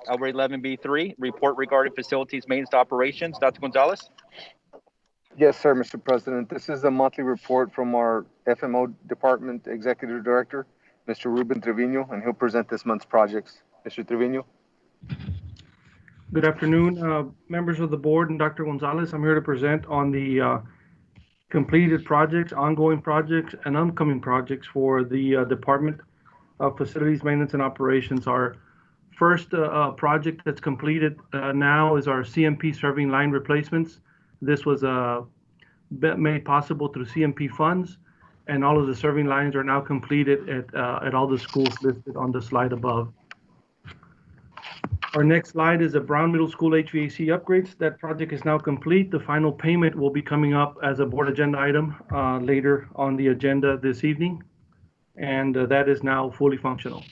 Over 11B3, report regarding facilities maintenance operations. Dr. Gonzalez? Yes, sir, Mr. President. This is a monthly report from our FMO Department Executive Director, Mr. Ruben Trevino, and he'll present this month's projects. Mr. Trevino? Good afternoon, members of the board and Dr. Gonzalez. I'm here to present on the completed projects, ongoing projects, and upcoming projects for the Department of Facilities Maintenance and Operations. Our first project that's completed now is our CMP serving line replacements. This was made possible through CMP funds, and all of the serving lines are now completed at all the schools listed on the slide above. Our next slide is the Brown Middle School HVAC upgrades. That project is now complete. The final payment will be coming up as a board agenda item later on the agenda this evening, and that is now fully functional.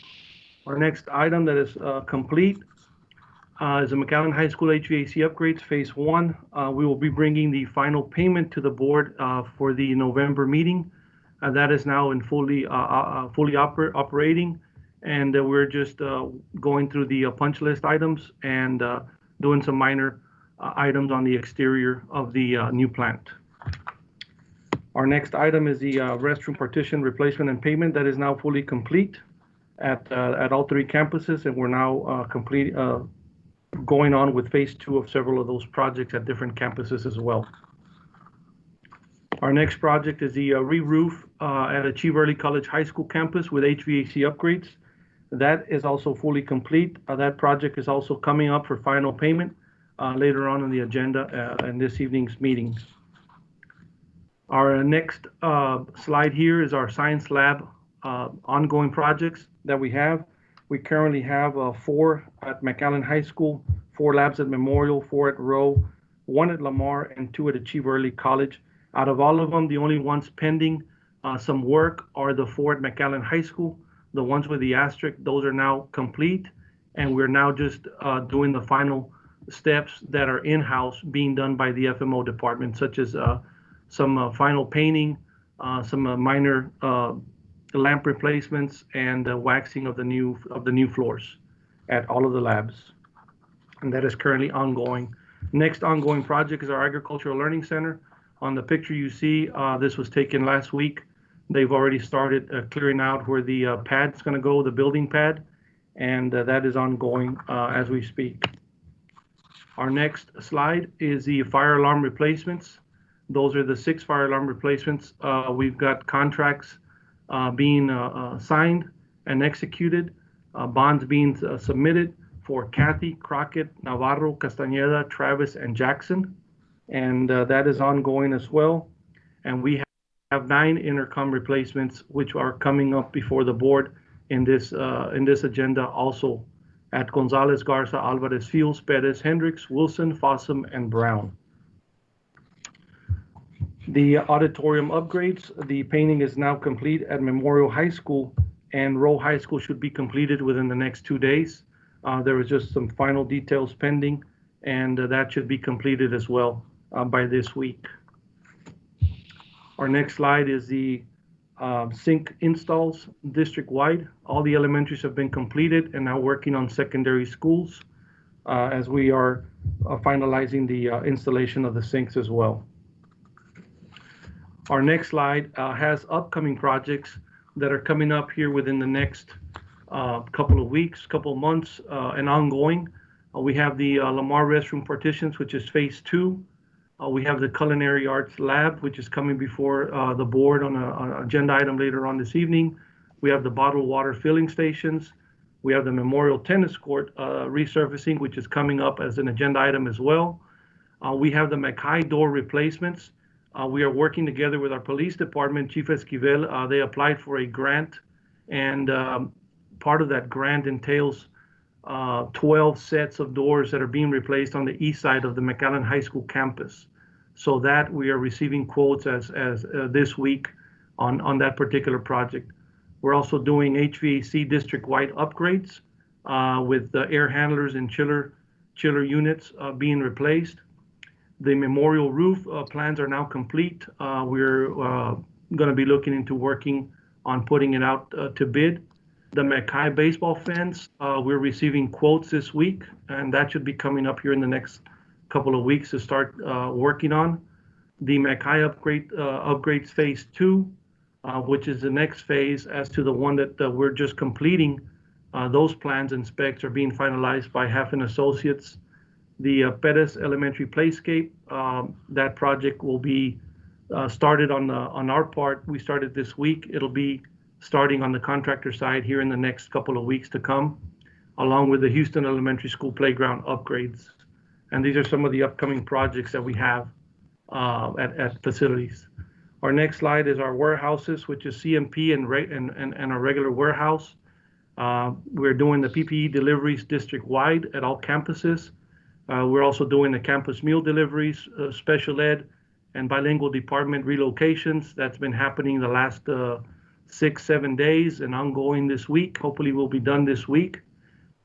Our next item that is complete is the McAllen High School HVAC upgrades phase 1. We will be bringing the final payment to the board for the November meeting. That is now in fully operating. And we're just going through the punch list items and doing some minor items on the exterior of the new plant. Our next item is the restroom partition replacement and payment that is now fully complete at all 3 campuses, and we're now going on with phase 2 of several of those projects at different campuses as well. Our next project is the re-roof at Achieve Early College High School campus with HVAC upgrades. That is also fully complete. That project is also coming up for final payment later on the agenda in this evening's meetings. Our next slide here is our science lab ongoing projects that we have. We currently have 4 at McAllen High School, 4 labs at Memorial, 4 at Rowe, 1 at Lamar, and 2 at Achieve Early College. Out of all of them, the only ones pending some work are the 4 at McAllen High School. The ones with the asterisk, those are now complete, and we're now just doing the final steps that are in-house being done by the FMO department, such as some final painting, some minor lamp replacements, and waxing of the new floors at all of the labs, and that is currently ongoing. Next ongoing project is our Agricultural Learning Center. On the picture you see, this was taken last week. They've already started clearing out where the pad's going to go, the building pad, and that is ongoing as we speak. Our next slide is the fire alarm replacements. Those are the 6 fire alarm replacements. We've got contracts being signed and executed, bonds being submitted for Kathy, Crockett, Navarro, Castañeda, Travis, and Jackson, and that is ongoing as well. And we have 9 intercom replacements which are coming up before the board in this agenda also at Gonzalez, Garza, Alvarez, Fields, Perez, Hendricks, Wilson, Fossum, and Brown. The auditorium upgrades, the painting is now complete at Memorial High School, and Rowe High School should be completed within the next 2 days. There was just some final details pending, and that should be completed as well by this week. Our next slide is the sink installs district-wide. All the elementaries have been completed and now working on secondary schools as we are finalizing the installation of the sinks as well. Our next slide has upcoming projects that are coming up here within the next couple of weeks, couple of months, and ongoing. We have the Lamar restroom partitions, which is phase 2. We have the Culinary Arts Lab, which is coming before the board on an agenda item later on this evening. We have the bottled water filling stations. We have the Memorial Tennis Court resurfacing, which is coming up as an agenda item as well. We have the McKay door replacements. We are working together with our police department, Chief Esquivel. They applied for a grant, and part of that grant entails 12 sets of doors that are being replaced on the east side of the McAllen High School campus. So that we are receiving quotes as this week on that particular project. We're also doing HVAC district-wide upgrades with the air handlers and chiller units being replaced. The memorial roof plans are now complete. We're going to be looking into working on putting it out to bid. The McKay baseball fence, we're receiving quotes this week, and that should be coming up here in the next couple of weeks to start working on. The McKay upgrades phase 2, which is the next phase as to the one that we're just completing. Those plans and specs are being finalized by Hafen Associates. The Pettis Elementary Playscape, that project will be started on our part. We started this week. It'll be starting on the contractor side here in the next couple of weeks to come, along with the Houston Elementary School playground upgrades. And these are some of the upcoming projects that we have at facilities. Our next slide is our warehouses, which is CMP and our regular warehouse. We're doing the PPE deliveries district-wide at all campuses. We're also doing the campus meal deliveries, special ed, and bilingual department relocations. That's been happening the last 6-7 days and ongoing this week. Hopefully will be done this week.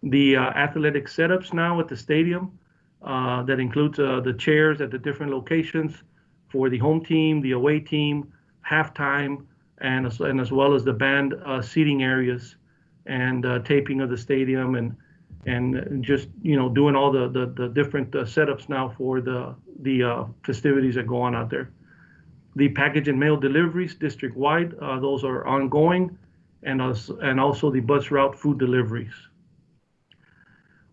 The athletic setups now at the stadium, that includes the chairs at the different locations for the home team, the away team, halftime, and as well as the band seating areas and taping of the stadium and just doing all the different setups now for the festivities that go on out there. The package and mail deliveries district-wide, those are ongoing, and also the bus route food deliveries.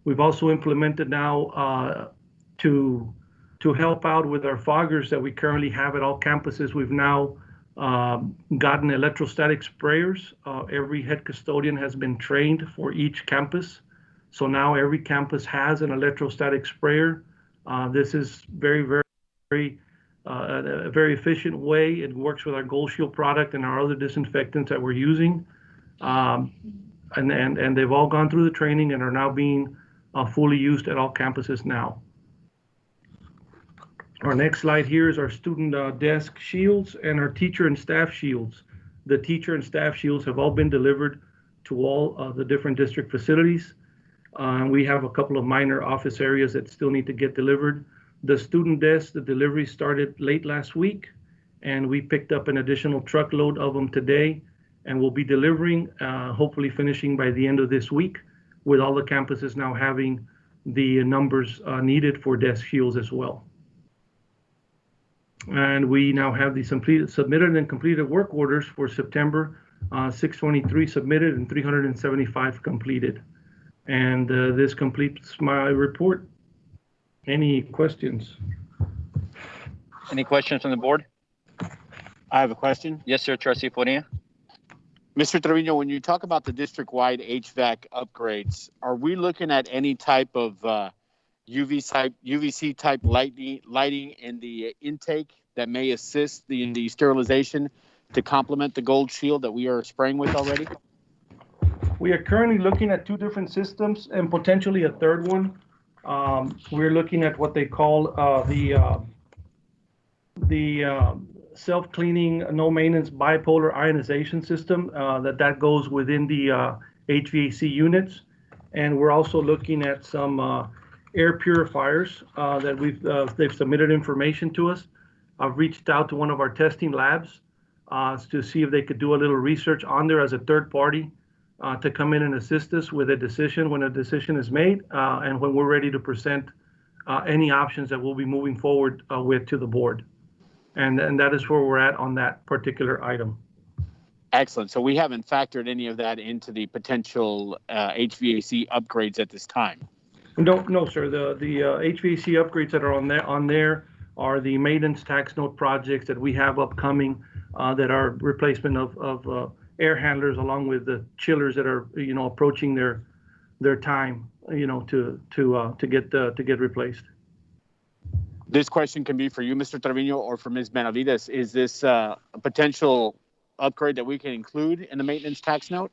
We've also implemented now to help out with our foggers that we currently have at all campuses. We've now gotten electrostatic sprayers. Every head custodian has been trained for each campus. So now every campus has an electrostatic sprayer. This is a very efficient way. It works with our Gold Shield product and our other disinfectants that we're using. And they've all gone through the training and are now being fully used at all campuses now. Our next slide here is our student desk shields and our teacher and staff shields. The teacher and staff shields have all been delivered to all the different district facilities. We have a couple of minor office areas that still need to get delivered. The student desk, the delivery started late last week, and we picked up an additional truckload of them today, and we'll be delivering, hopefully finishing by the end of this week, with all the campuses now having the numbers needed for desk shields as well. And we now have the submitted and completed work orders for September, 623 submitted and 375 completed. And this completes my report. Any questions? Any questions from the board? I have a question. Yes, sir, Trustee Bonilla. Mr. Trevino, when you talk about the district-wide HVAC upgrades, are we looking at any type of UVC type lighting in the intake that may assist in the sterilization to complement the Gold Shield that we are spraying with already? We are currently looking at 2 different systems and potentially a third one. We're looking at what they call the self-cleaning, no-maintenance bipolar ionization system that goes within the HVAC units. And we're also looking at some air purifiers that they've submitted information to us. I've reached out to one of our testing labs to see if they could do a little research on there as a third party to come in and assist us with a decision when a decision is made and when we're ready to present any options that we'll be moving forward with to the board. And that is where we're at on that particular item. Excellent. So we haven't factored any of that into the potential HVAC upgrades at this time. No, sir. The HVAC upgrades that are on there are the maintenance tax note projects that we have upcoming that are replacement of air handlers, along with the chillers that are approaching their time to get replaced. This question can be for you, Mr. Trevino, or for Ms. Benavides. Is this a potential upgrade that we can include in the maintenance tax note?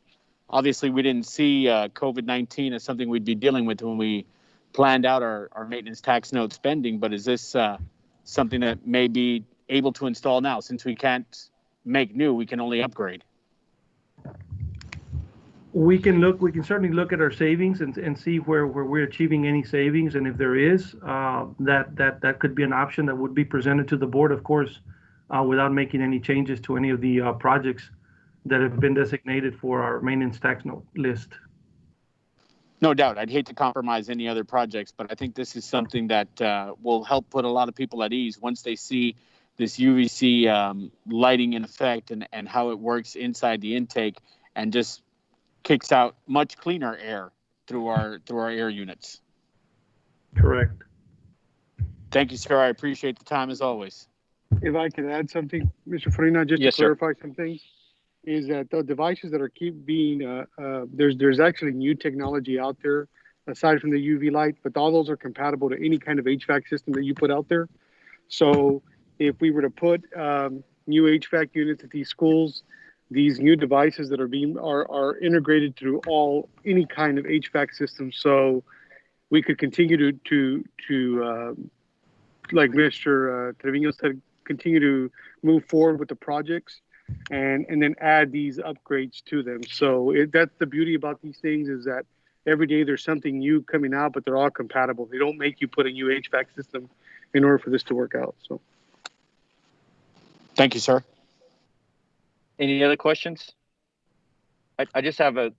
Obviously, we didn't see COVID-19 as something we'd be dealing with when we planned out our maintenance tax note spending, but is this something that may be able to install now? Since we can't make new, we can only upgrade. We can certainly look at our savings and see where we're achieving any savings, and if there is, that could be an option that would be presented to the board, of course, without making any changes to any of the projects that have been designated for our maintenance tax note list. No doubt. I'd hate to compromise any other projects, but I think this is something that will help put a lot of people at ease once they see this UVC lighting in effect and how it works inside the intake and just kicks out much cleaner air through our air units. Correct. Thank you, sir. I appreciate the time as always. If I could add something, Mr. Farina, just Yes, to sir. clarify some things, is that the devices that are keep being, there's actually new technology out there aside from the UV light, but all those are compatible to any kind of HVAC system that you put out there. So if we were to put new HVAC units at these schools, these new devices that are integrated through any kind of HVAC system. So we could continue to like Mr. Trevino said, continue to move forward with the projects and then add these upgrades to them. So that's the beauty about these things, is that every day there's something new coming out, but they're all compatible. They don't make you put a new HVAC system in order for this to work out. So Thank you, sir. Any other questions? I just have a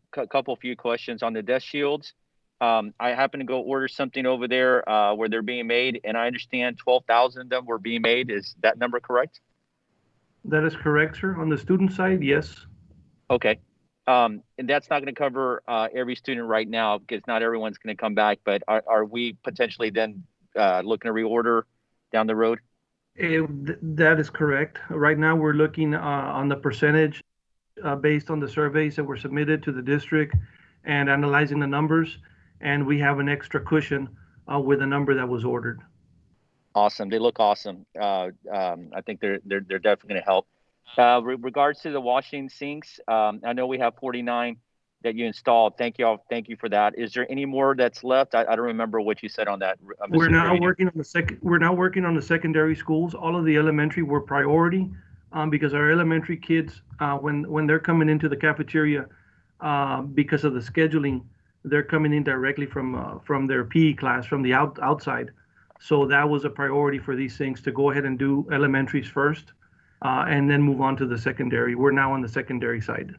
few questions on the desk shields. I happened to go order something over there where they're being made, and I understand 12,000 of them were being made. Is that number correct? That is correct, sir. On the student side, yes. Okay. And that's not going to cover every student right now because not everyone's going to come back. But are we potentially then looking to reorder down the road? That is correct. Right now, we're looking on the percentage based on the surveys that were submitted to the district and analyzing the numbers. And we have an extra cushion with the number that was ordered. Awesome. They look awesome. I think they're definitely going to help. Regards to the washing sinks, I know we have 49 that you installed. Thank you all. Thank you for that. Is there any more that's left? I don't remember what you said on that. We're now working on the second. We're now working on the secondary schools. All of the elementary were priority because our elementary kids, when they're coming into the cafeteria, because of the scheduling, they're coming in directly from their PE class from the outside. So that was a priority for these things to go ahead and do elementaries first, and then move on to the secondary. We're now on the secondary side.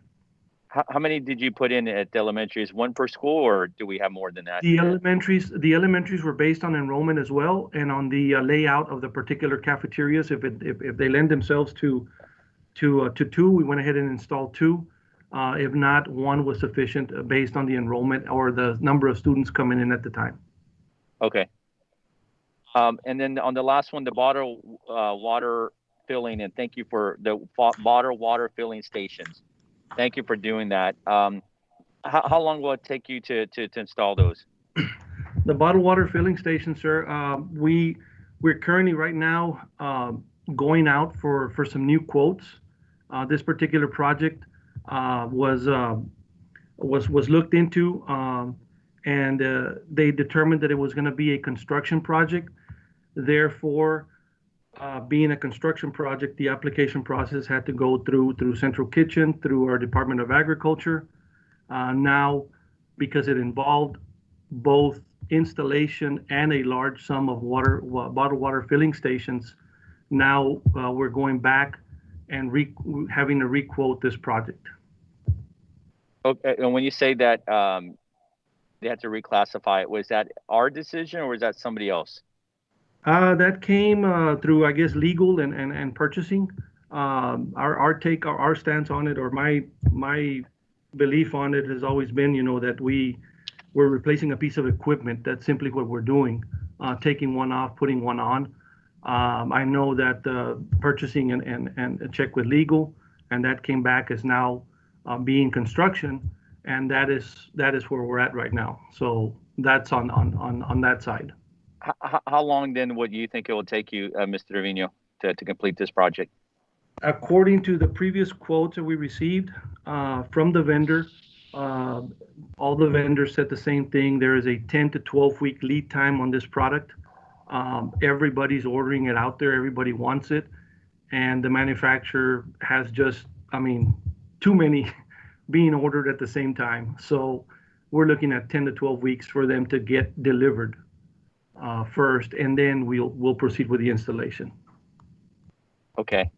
How many did you put in at the elementary? Is one per school, or do we have more than that? The elementaries were based on enrollment as well, and on the layout of the particular cafeterias. If they lend themselves to two, we went ahead and installed two. If not, one was sufficient based on the enrollment or the number of students coming in at the time. Okay. And then on the last one, the bottled water filling, and thank you for the bottled water filling stations. Thank you for doing that. How long will it take you to install those? The bottled water filling station, sir, we're currently right now going out for some new quotes. This particular project was looked into, and they determined that it was going to be a construction project. Therefore, being a construction project, the application process had to go through Central Kitchen, through our Department of Agriculture. Now, because it involved both installation and a large sum of bottled water filling stations, now we're going back and having to requote this project. Okay, and when you say that they had to reclassify it, was that our decision or was that somebody else? That came through, I guess, legal and purchasing. Our stance on it, or my belief on it, has always been, that we're replacing a piece of equipment. That's simply what we're doing, taking one off, putting one on. I know that purchasing and check with legal, and that came back as now being construction, and that is where we're at right now. So that's on that side. How long then would you think it will take you, Mr. Trevino, to complete this project? According to the previous quotes that we received from the vendor, all the vendors said the same thing. There is a 10 to 12 week lead time on this product. Everybody's ordering it out there. Everybody wants it. And the manufacturer has just, too many being ordered at the same time. So we're looking at 10 to 12 weeks for them to get delivered first, and then we'll proceed with the installation. Okay.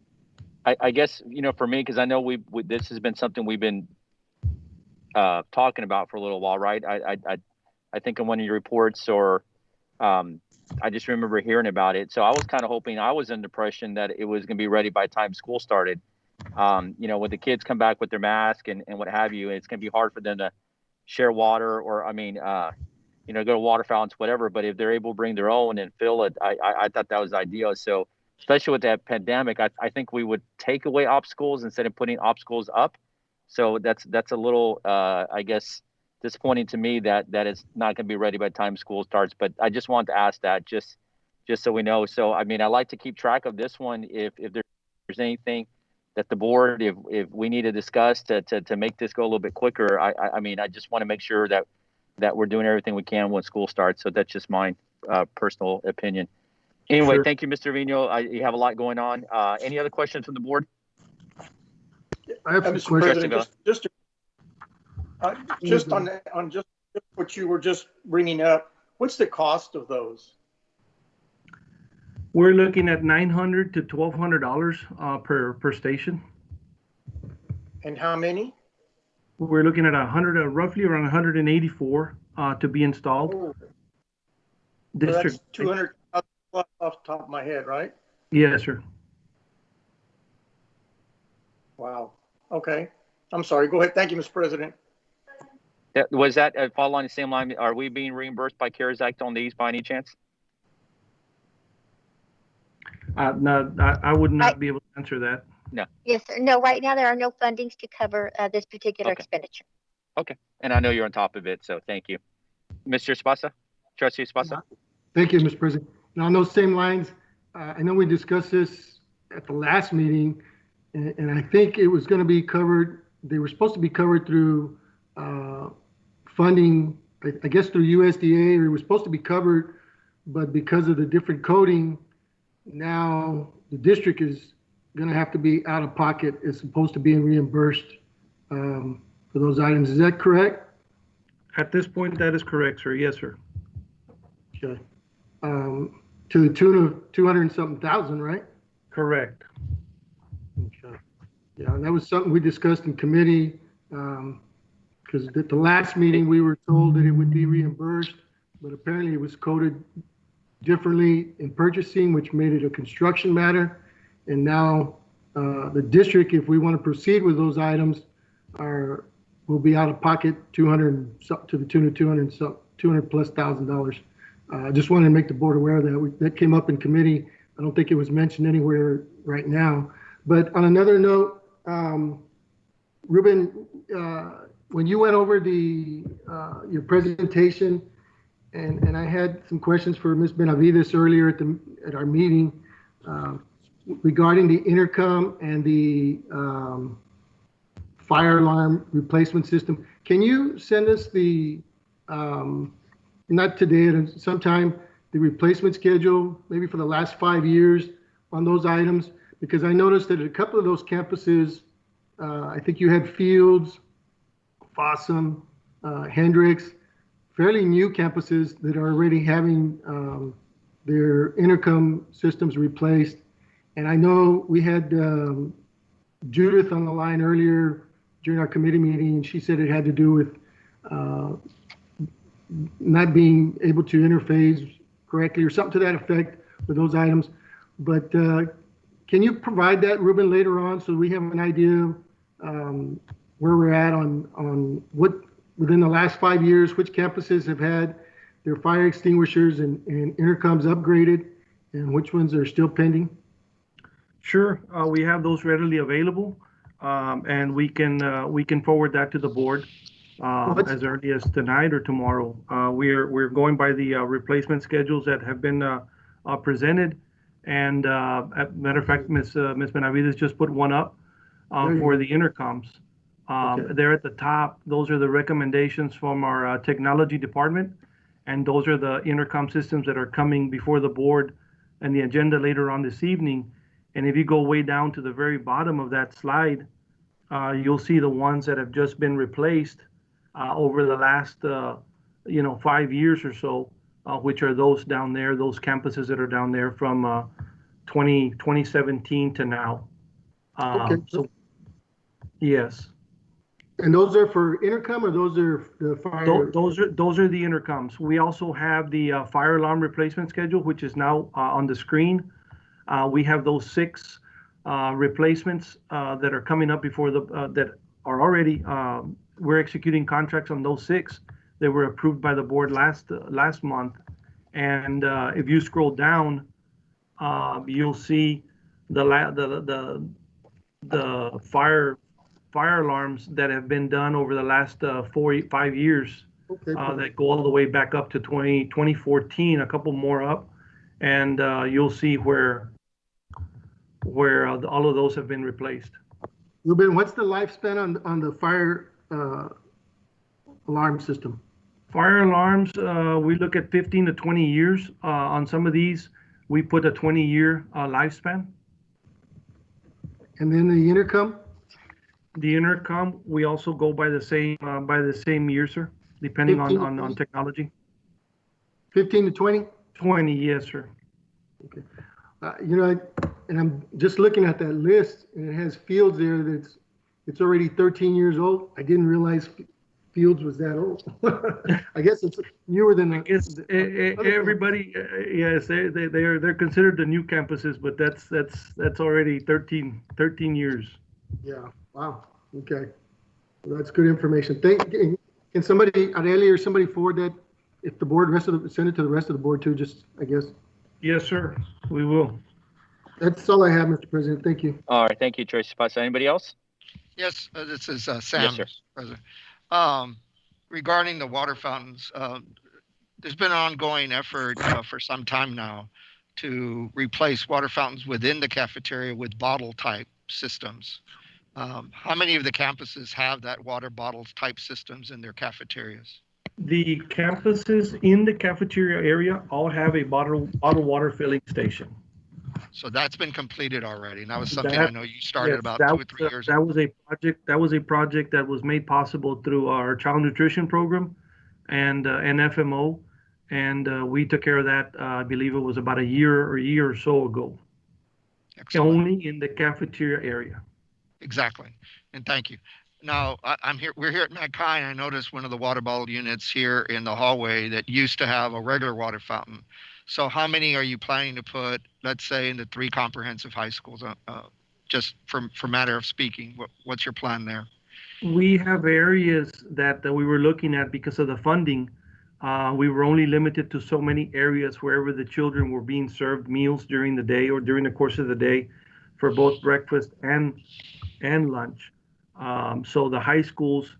I guess, for me, because I know this has been something we've been talking about for a little while, right? I think in one of your reports, or I just remember hearing about it. So I was kind of hoping, I was under the impression that it was going to be ready by the time school started. When the kids come back with their mask and what have you, it's going to be hard for them to share water, or go to water fountains, whatever. But if they're able to bring their own and fill it, I thought that was ideal. So especially with that pandemic, I think we would take away obstacles instead of putting obstacles up. So that's a little, I guess, disappointing to me that it's not going to be ready by the time school starts. But I just wanted to ask that just so we know. So I like to keep track of this one. If there's anything that the board, if we need to discuss to make this go a little bit quicker, I just want to make sure that we're doing everything we can when school starts. So that's just my personal opinion. Anyway, Sure. Thank you, Mr. Vino. You have a lot going on. Any other questions from the board? I have some Mr. questions. President, just on just what you were just bringing up, what's the cost of those? We're looking at $900 to $1,200 per station. And how many? We're looking at roughly around 184 to be installed. So District. that's 200 off the top of my head, right? Yes, sir. Wow. Okay. I'm sorry. Go ahead. Thank you, Mr. President. Was that fall along the same line? Are we being reimbursed by CARES Act on these by any chance? No, I would not be able to answer that. Yes, sir. No, right now there are no fundings to cover this particular Okay. expenditure. Okay. And I know you're on top of it, so thank you. Mr. Espasa? Trustee Espasa? Thank you, Mr. President. Now, on those same lines, I know we discussed this at the last meeting, and I think it was going to be covered. They were supposed to be covered through funding, I guess through USDA, or it was supposed to be covered, but because of the different coding, now the district is going to have to be out of pocket as opposed to being reimbursed for those items. Is that correct? At this point, that is correct, sir. Yes, sir. Okay. To the tune of 200 and something thousand, right? Correct. Okay. Yeah, and that was something we discussed in committee, because at the last meeting, we were told that it would be reimbursed, but apparently it was coded differently in purchasing, which made it a construction matter. And now the district, if we want to proceed with those items, will be out of pocket 200 to the tune of 200 plus $1,000. I just wanted to make the board aware of that. That came up in committee. I don't think it was mentioned anywhere right now. But on another note, Ruben, when you went over your presentation, and I had some questions for Ms. Benavides earlier at our meeting regarding the intercom and the fire alarm replacement system. Can you send us not today, sometime, the replacement schedule, maybe for the last 5 years on those items? Because I noticed that at a couple of those campuses, I think you had Fields, Fossum, Hendricks, fairly new campuses that are already having their intercom systems replaced. And I know we had Judith on the line earlier during our committee meeting, and she said it had to do with not being able to interface correctly or something to that effect with those items. But can you provide that, Ruben, later on, so we have an idea where we're at on what, within the last 5 years, which campuses have had their fire extinguishers and intercoms upgraded, and which ones are still pending? Sure, we have those readily available, and we can forward that to the board as early as tonight or tomorrow. We're going by the replacement schedules that have been presented, and matter of fact, Ms. Benavides just put one up for the intercoms. Okay. There at the top, those are the recommendations from our technology department, and those are the intercom systems that are coming before the board and the agenda later on this evening. And if you go way down to the very bottom of that slide, you'll see the ones that have just been replaced over the last 5 years or so, which are those down there, those campuses that are down there from 2017 to now. Okay. So, yes. And those are for intercom, or those are the fire? Those are the intercoms. We also have the fire alarm replacement schedule, which is now on the screen. We have those 6 replacements that are coming up before that are already, we're executing contracts on those 6 that were approved by the board last month. And if you scroll down, you'll see the fire alarms that have been done over the last 5 years, Okay. that go all the way back up to 2014, a couple more up, and you'll see where all of those have been replaced. Ruben, what's the lifespan on the fire alarm system? Fire alarms, we look at 15 to 20 years. On some of these, we put a 20-year lifespan. And then the intercom? The intercom, we also go by the same year, sir, depending 15 to on 20? technology. 15 to 20? 20, yes, sir. Okay. And I'm just looking at that list, and it has Fields there it's already 13 years old. I didn't realize Fields was that old. I guess it's newer than Everybody, yes, they're considered the new campuses, but that's already 13 years. Yeah. Wow. Okay. Well, that's good information. Can somebody, Areli or somebody forward that, if the board, send it to the rest of the board too, just, I guess. Yes, sir. We will. That's all I have, Mr. President. Thank you. All right, thank you, Tracy Pasa. Anybody else? Yes, this is Sam, Yes, sir. Mr. President. Regarding the water fountains, there's been an ongoing effort for some time now to replace water fountains within the cafeteria with bottle type systems. How many of the campuses have that water bottles type systems in their cafeterias? The campuses in the cafeteria area all have a bottled water filling station. So that's been completed already. And that was something I know you started Yes, about that 2 or was 3 a- years That ago. was a project. That was a project that was made possible through our child nutrition program and FMO, and we took care of that. I believe it was about a year or so ago. Excellent. Only in the cafeteria area. Exactly. And thank you. Now, we're here at McAllen. I noticed one of the water bottle units here in the hallway that used to have a regular water fountain. So how many are you planning to put, let's say, in the 3 comprehensive high schools, just for matter of speaking? What's your plan there? We have areas that we were looking at because of the funding. We were only limited to so many areas wherever the children were being served meals during the day or during the course of the day for both breakfast and lunch. So the high schools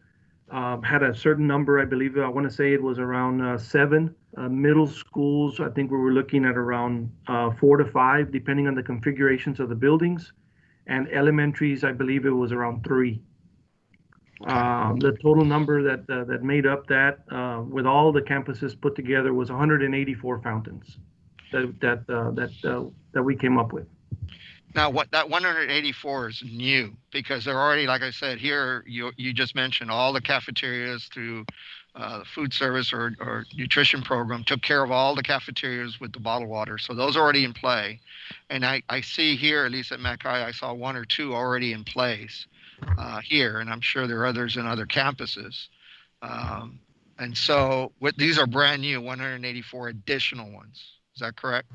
had a certain number. I believe, I want to say it was around 7. Middle schools, I think we were looking at around 4 to 5, depending on the configurations of the buildings. And elementaries, I believe it was around 3. The total number that made up that, with all the campuses put together, was 184 fountains that we came up with. Now, what that 184 is new, because they're already, like I said, here, you just mentioned all the cafeterias through food service or nutrition program took care of all the cafeterias with the bottled water. So those are already in play. And I see here, at least at McAllen, I saw 1 or 2 already in place here, and I'm sure there are others in other campuses. And so these are brand new, 184 additional ones. Is that correct?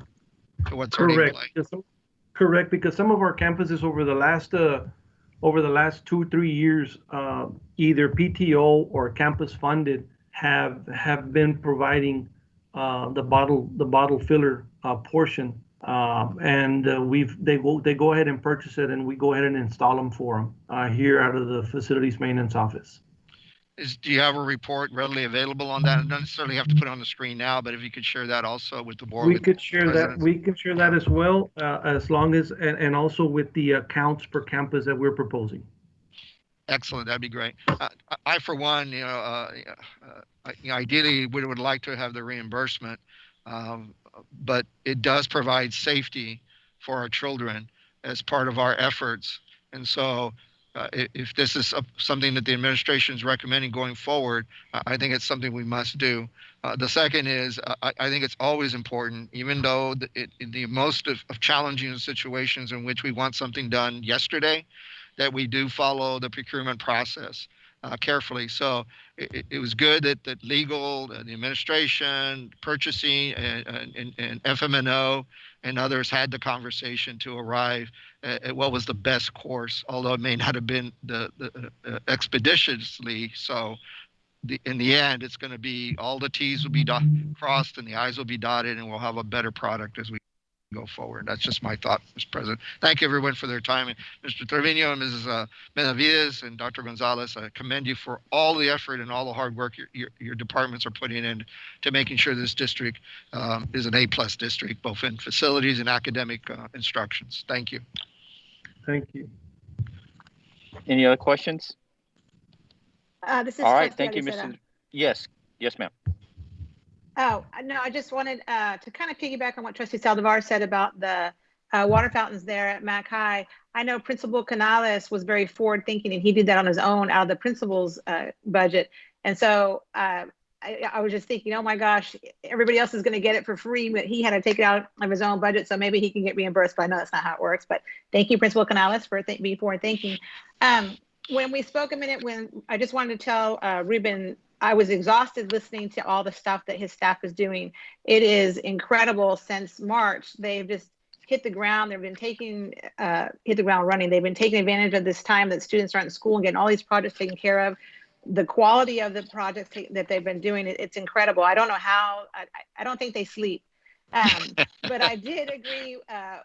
To what's already in play? Correct, because some of our campuses over the last 2-3 years, either PTO or campus funded have been providing the bottle filler portion, and they go ahead and purchase it, and we go ahead and install them for them here out of the facilities maintenance office. Do you have a report readily available on that? I don't necessarily have to put it on the screen now, but if you could share that also with the board. We could share that as well, as long as, and also with the counts per campus that we're proposing. Excellent, that'd be great. I for one, ideally we would like to have the reimbursement, but it does provide safety for our children as part of our efforts. And so if this is something that the administration is recommending going forward, I think it's something we must do. The second is I think it's always important, even though in the most of challenging situations in which we want something done yesterday, that we do follow the procurement process carefully. So it was good that legal, the administration, purchasing, and FMNO and others had the conversation to arrive at what was the best course, although it may not have been the expeditiously so. In the end, it's going to be all the T's will be crossed and the I's will be dotted, and we'll have a better product as we go forward. That's just my thought, Mr. President. Thank you, everyone, for their time. And Mr. Trevino and Mrs. Benavides and Dr. Gonzalez, I commend you for all the effort and all the hard work your departments are putting in to making sure this district is an A-plus district, both in facilities and academic instructions. Thank you. Thank you. Any other questions? This is All right, Trustee thank you, Aliceta. Mr. Yes, ma'am. Oh, no, I just wanted to kind of piggyback on what Trustee Saldivar said about the water fountains there at Mac High. I know Principal Canales was very forward thinking, and he did that on his own out of the principal's budget. And so I was just thinking, oh my gosh, everybody else is going to get it for free, but he had to take it out of his own budget, so maybe he can get reimbursed. But I know that's not how it works. But thank you, Principal Canales, for being forward thinking. When we spoke a minute, when I just wanted to tell Ruben, I was exhausted listening to all the stuff that his staff is doing. It is incredible. Since March, they've just hit the ground. They've been hit the ground running. They've been taking advantage of this time that students aren't in school and getting all these projects taken care of. The quality of the projects that they've been doing, it's incredible. I don't know how, I don't think they sleep. But I did agree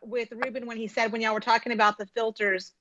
with Ruben when he said, when y'all were talking about the filters,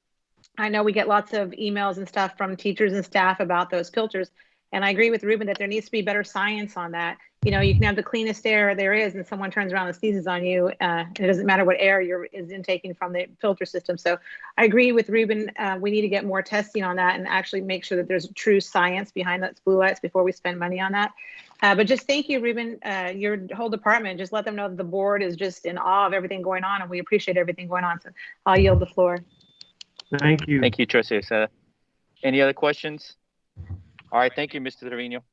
I know we get lots of emails and stuff from teachers and staff about those filters. And I agree with Ruben that there needs to be better science on that. You know, you can have the cleanest air there is, and someone turns around and sneezes on you. And it doesn't matter what air is intaking from the filter system. So I agree with Ruben. We need to get more testing on that and actually make sure that there's true science behind those blue lights before we spend money on that. But just thank you, Ruben, your whole department. Just let them know that the board is just in awe of everything going on, and we appreciate everything going on. So I'll yield the floor. Thank you. Thank you, Trustee Aliceta. Any other questions? All right, thank you, Mr. Trevino.